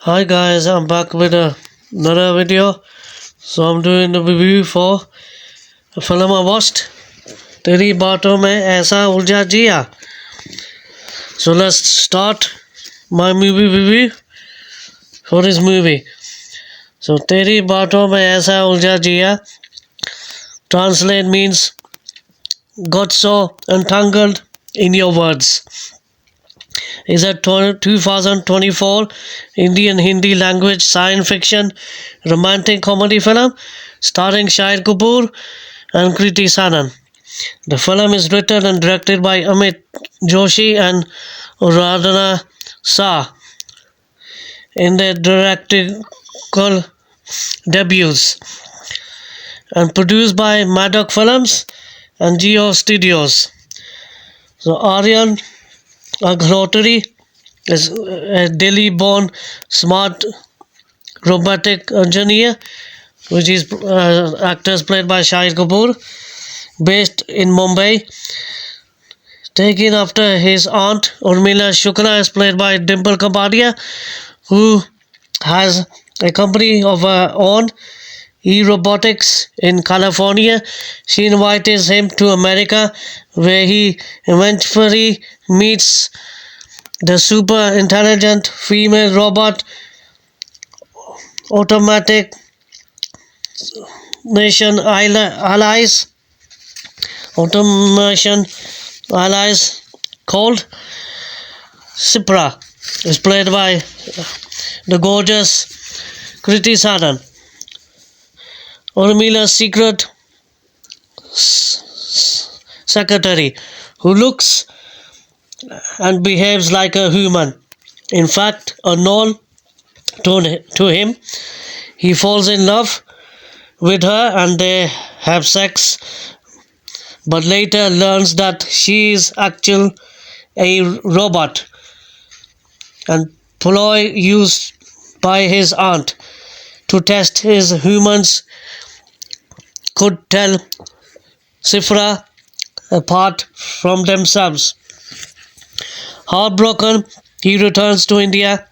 Hi guys, I'm back with another video. So I'm doing the review for a film I watched, तेरी बातों में ऐसा उलझा जिया. So let's start my movie review for this movie. So तेरी बातों में ऐसा उलझा जिया translate means got so entangled in your words. Is a 2024 Indian Hindi language science fiction romantic comedy film starring Shahid Kapoor and Kriti Sanon. The film is written and directed by Amit Joshi and Radhana Shah in their directorial debuts and produced by Maddox Films and Geo Studios. So Aryan Agnihotri is a Delhi-born smart robotic engineer, which is actors played by Shahid Kapoor, based in Mumbai. Taken after his aunt Urmila Shukla is played by Dimple Kapadia, who has a company of her own, E-Robotics, in California. She invites him to America, where he eventually meets the super intelligent female robot automatic nation allies automation allies called Sipra is played by the gorgeous Kriti Sanon. Urmila's secret secretary, who looks and behaves like a human. In fact, unknown to him, he falls in love with her and they have sex, but later learns that she is actually a robot and ploy used by his aunt to test his humans could tell Sifra apart from themselves. Heartbroken, he returns to India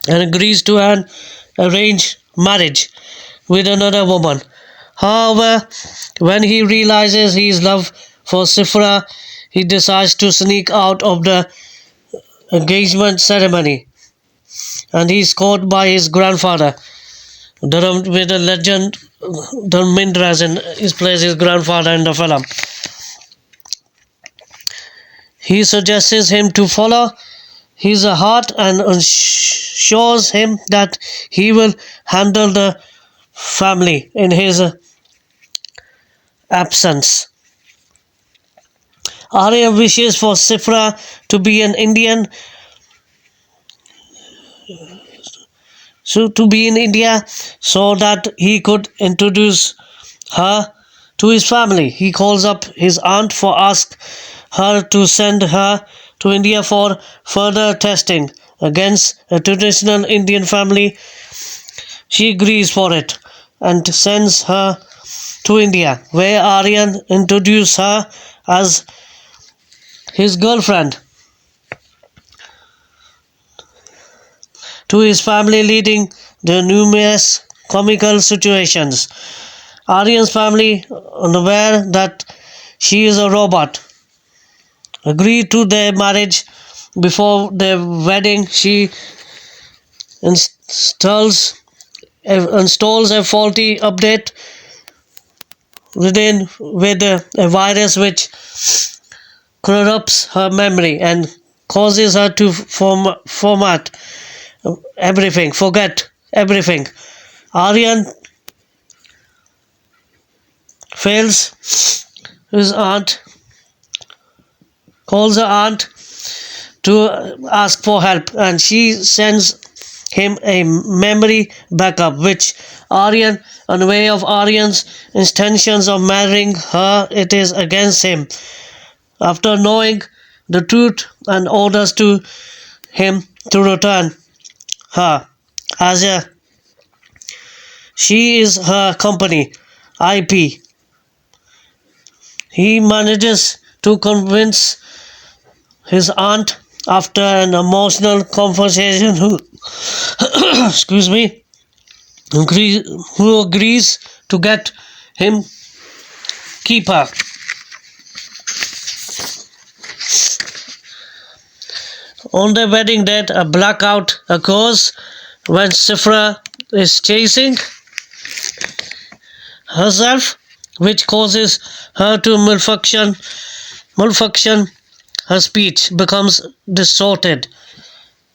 and agrees to an arranged marriage with another woman. However, when he realizes his love for Sifra, he decides to sneak out of the engagement ceremony and he is caught by his grandfather. With the legend Dharmendra plays his grandfather in the film. He suggests him to follow his heart and assures him that he will handle the family in his absence. Arya wishes for Sifra to be an Indian, to be in India so that he could introduce her to his family. He calls up his aunt for ask her to send her to India for further testing against a traditional Indian family. She agrees for it and sends her to India, where Aryan introduces her as his girlfriend to his family, leading to numerous comical situations. Aryan's family, unaware that she is a robot, agree to their marriage. Before their wedding, she installs a faulty update within with a virus which corrupts her memory and causes her to forget everything. Aryan fails his aunt, calls her aunt to ask for help, and she sends him a memory backup, which Aryan, unaware of Aryan's intentions of marrying her, it is against him. After knowing the truth and orders to him to return her as she is her company IP. He manages to convince his aunt after an emotional conversation, excuse me, who agrees to get him keeper. On their wedding date, a blackout occurs when Sifra is chasing herself, which causes her to malfunction. Her speech becomes distorted,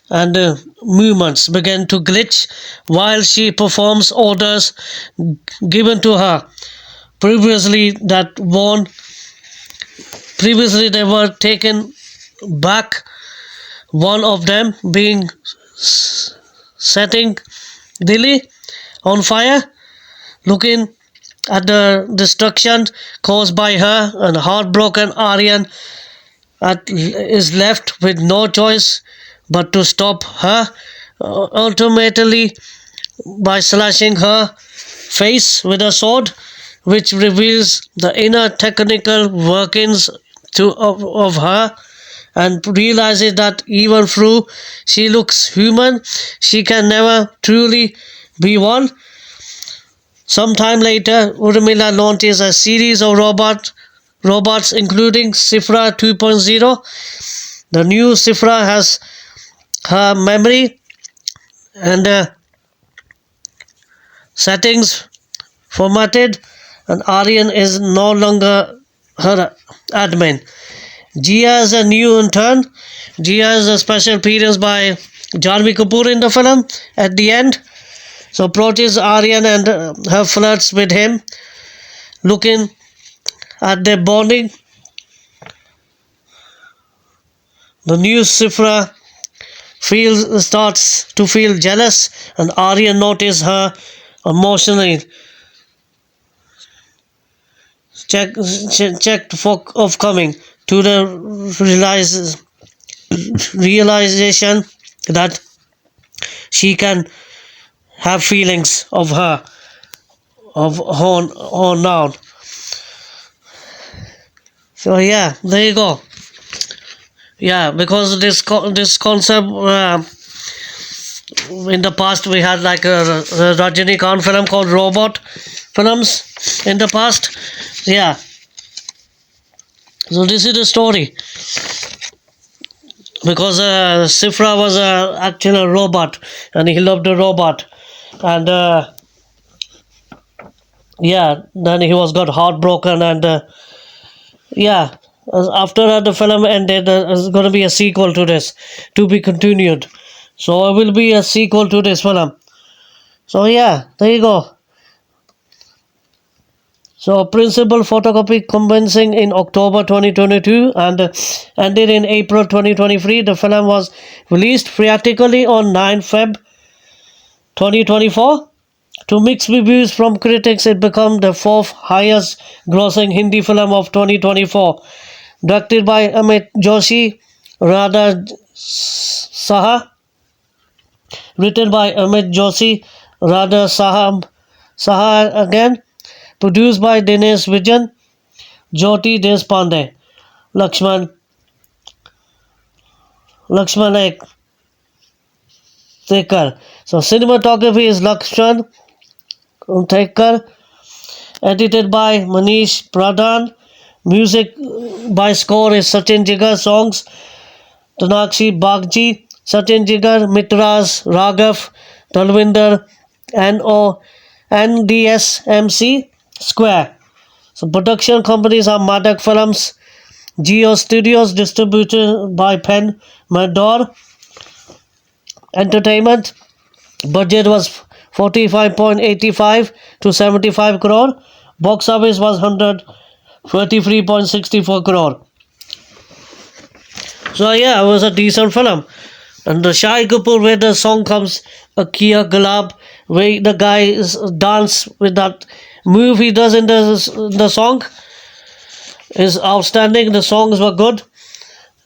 and movements begin to glitch while she performs orders given to her previously they were taken back. One of them being setting Delhi on fire. Looking at the destruction caused by her, and heartbroken Aryan is left with no choice but to stop her, ultimately by slashing her face with a sword, which reveals the inner technical workings of her, and realizes that even though she looks human, she can never truly be one. Sometime later, Urmila launches a series of robots including Sifra 2.0. The new Sifra has her memory and settings formatted, and Aryan is no longer her admin. Jia is a new intern. Jia is a special appearance by Janvi Kapoor in the film at the end. So approaches Aryan and her flirts with him. Looking at their bonding, the new Sifra starts to feel jealous, and Aryan notices her emotionally checked for of coming to the realization that she can have feelings of her now. So yeah, there you go. Yeah, because this concept in the past we had like a Rajinikanth film called Robot films in the past. Yeah. So this is the story. Because Sifra was actually a robot, and he loved the robot, and yeah, then he was got heartbroken, and yeah, after the film ended, there's going to be a sequel to this, to be continued. So it will be a sequel to this film. So yeah, there you go. So principal photocopy commencing in October 2022 and ended in April 2023. The film was released theatrically on 9 Feb 2024. To mixed reviews from critics, it became the fourth highest grossing Hindi film of 2024. Directed by Amit Joshi, Radha Saha. Written by Amit Joshi, Radha Saha again. Produced by Dinesh Vijan, Jyoti Deshpande, Lakshman Tekar. So cinematography is Lakshman Tekar, edited by Manish Pradhan. Music by score is Sachin Jigar. Songs Tanakshi Bagji, Sachin Jigar, Mitraz, Raghav, Talvinder, NDSMC Square. So production companies are Madak Films, Geo Studios, distributed by Pen Mador Entertainment. Budget was 45.85 to 75 crore. Box office was 133.64 crore. So yeah, it was a decent film. And the Shahid Kapoor, where the song comes, Akia Galab, where the guy is dance with that move he does in the song, is outstanding. The songs were good,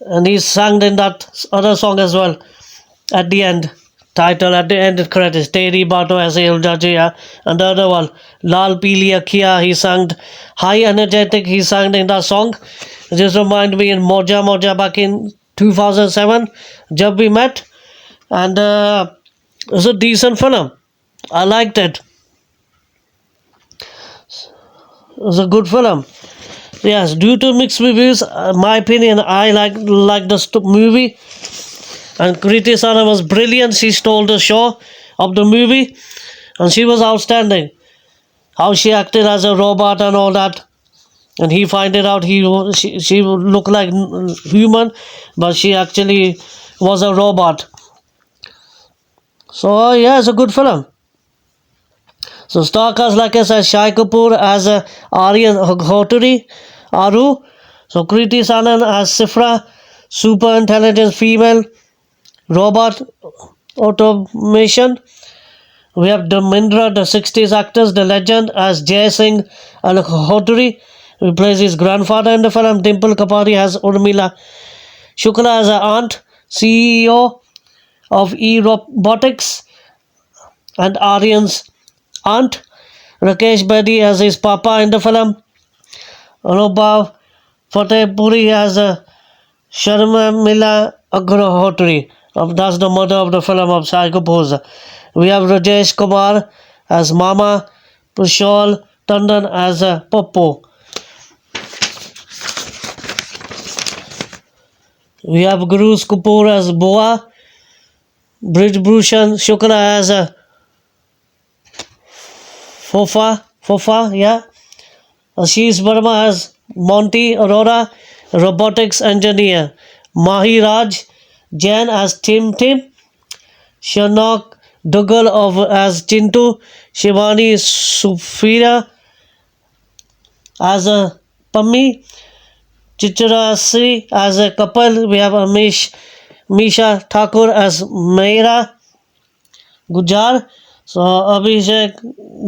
and he sang in that other song as well. At the end, title at the end credits, Teri Bato Aise Ulja Jiya, and the other one, Lal Pili Akhiya, he sang high energetic. He sang in that song. It just remind me in Moja Moja back in 2007, Jab We Met, and it's a decent film. I liked it. It's a good film. Yes, due to mixed reviews, my opinion, I like the movie, and Kriti Sanon was brilliant. She stole the show of the movie, and she was outstanding. How she acted as a robot and all that, and he find it out she would look like human, but she actually was a robot. So yeah, it's a good film. So star cast, like I said, Shai Kapoor as Aryan Hoturi, Aru. So Kriti Sanon as Sifra, super intelligent female robot automation. We have Dharmendra, the 60s actors, the legend, as Jay Singh Al Hoturi, who plays his grandfather in the film. Dimple Kapadia has Urmila Shukla as her aunt, CEO of E-Robotics, and Aryan's aunt. Rakesh Bedi as his papa in the film. Anubhav Fatehpuri as Sharmila Agrohotri. That's the mother of the film of Sai Kapoor. We have Rajesh Kumar as Mama, Pushal Tandon as Poppo. We have Guru's Kapoor as Boa, Brijbhushan Shukla as Fofa, yeah. Ashish Verma as Monty Arora, robotics engineer. Mahi Raj Jain as Tim, Shanok Dougal as Chintu, Shivani Sufira as a Pammi, Chichara as a couple. We have Misha Thakur as Meira Gujar. So Abhishek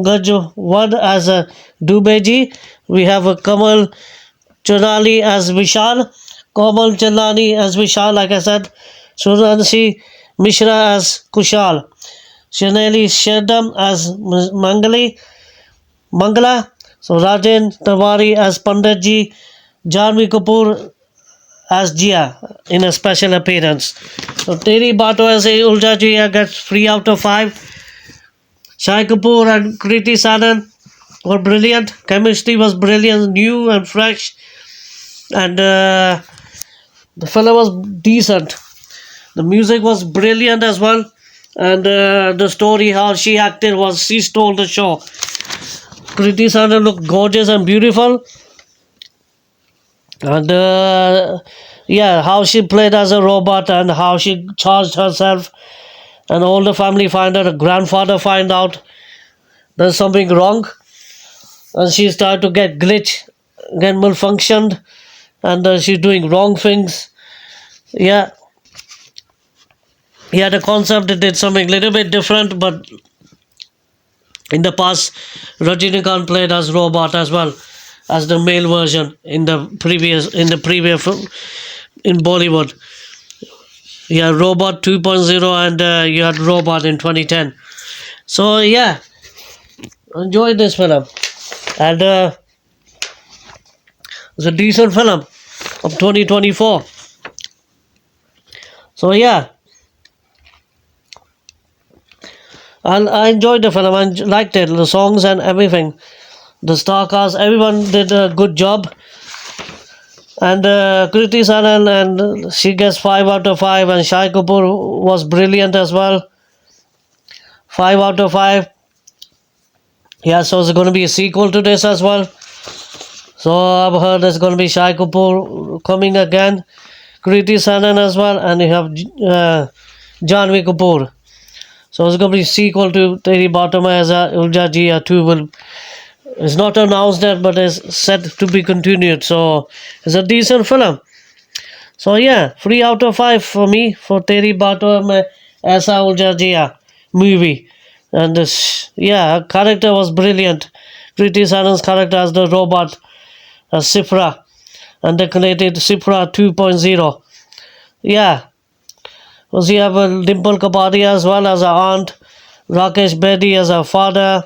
Gajwad as a Dubeji. We have a Kamal Chonali as Vishal. Komal Chalani as Vishal, like I said. Suranshi Mishra as Kushal. Shaneli Sherdam as Mangala. So Rajen Tawari as Panditji. Janvi Kapoor as Jia in a special appearance. So Teri Bato as a Ulja Jia gets 3 out of 5. Shai Kapoor and Kriti Sanon were brilliant. Chemistry was brilliant, new and fresh. And the film was decent. The music was brilliant as well. And the story, how she acted, she stole the show. Kriti Sanon looked gorgeous and beautiful. And yeah, how she played as a robot and how she charged herself. And all the family find out, her grandfather find out there's something wrong. And she started to get malfunctioned. And she's doing wrong things. Yeah. Yeah, the concept did something a little bit different, but in the past, Rajinikanth played as robot as well as the male version in the previous film in Bollywood. You had Robot 2.0 and you had Robot in 2010. So yeah, enjoy this film, and it's a decent film of 2024. So yeah, I enjoyed the film. I liked it, the songs and everything. The star cast, everyone did a good job. And Kriti Sanon, and she gets 5 out of 5. And Shai Kapoor was brilliant as well. 5 out of 5. Yeah, so there's going to be a sequel to this as well. So I've heard there's going to be Shai Kapoor coming again, Kriti Sanon as well, and you have Janvi Kapoor. So it's going to be a sequel to Teri Bato Mein as Ulja Jia 2 it's not announced yet, but it's said to be continued. So it's a decent film. So yeah, 3 out of 5 for me for Teri Bato Mein Aisa Ulja Jia movie. And this, yeah, her character was brilliant. Kriti Sanon's character as the robot, as Sifra, and they created Sifra 2.0. Yeah. So you have Dimple Kapadia as well as her aunt, Rakesh Bedi as her father,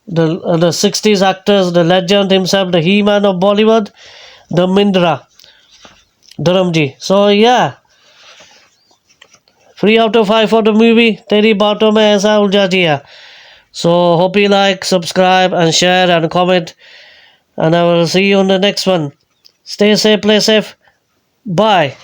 the 60s actors, the legend himself, the He-Man of Bollywood, the Mindra, Dharamji. So yeah, 3 out of 5 for the movie तेरी बातों में ऐसा उलझा दिया. So hope you like, subscribe and share and comment, and I will see you on the next one. Stay safe, play safe. Bye.